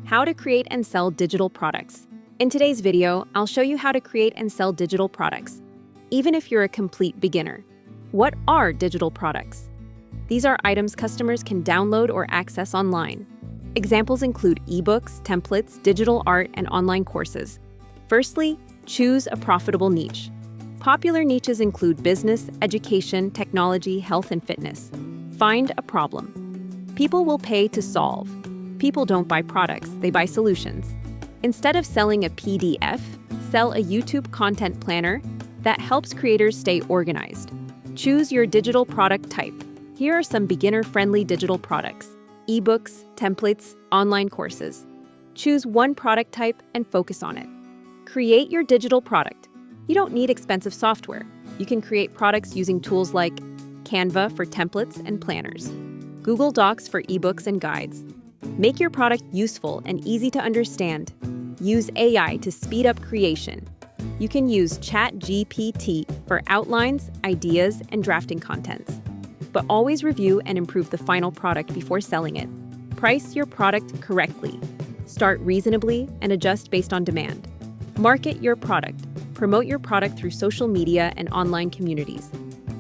How to create and sell digital products. In today's video, I'll show you how to create and sell digital products, even if you're a complete beginner. What are digital products? These are items customers can download or access online. Examples include ebooks, templates, digital art, and online courses. Firstly, choose a profitable niche. Popular niches include business, education, technology, health, and fitness. Find a problem. People will pay to solve. People don't buy products, they buy solutions. Instead of selling a PDF, sell a YouTube content planner that helps creators stay organized. Choose your digital product type. Here are some beginner-friendly digital products: ebooks, templates, online courses. Choose one product type and focus on it. Create your digital product. You don't need expensive software. You can create products using tools like Canva for templates and planners, Google Docs for ebooks and guides. Make your product useful and easy to understand. Use AI to speed up creation. You can use ChatGPT for outlines, ideas, and drafting contents. But always review and improve the final product before selling it. Price your product correctly. Start reasonably and adjust based on demand. Market your product. Promote your product through social media and online communities.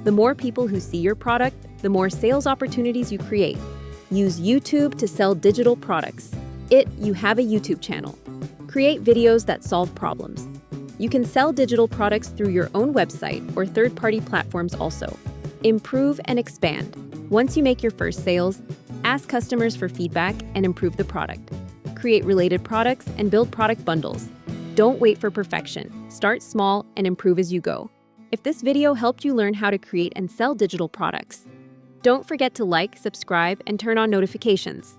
The more people who see your product, the more sales opportunities you create. Use YouTube to sell digital products. You have a YouTube channel. Create videos that solve problems. You can sell digital products through your own website or third-party platforms also. Improve and expand. Once you make your first sales, ask customers for feedback and improve the product. Create related products and build product bundles. Don't wait for perfection. Start small and improve as you go. If this video helped you learn how to create and sell digital products, don't forget to like, subscribe, and turn on notifications.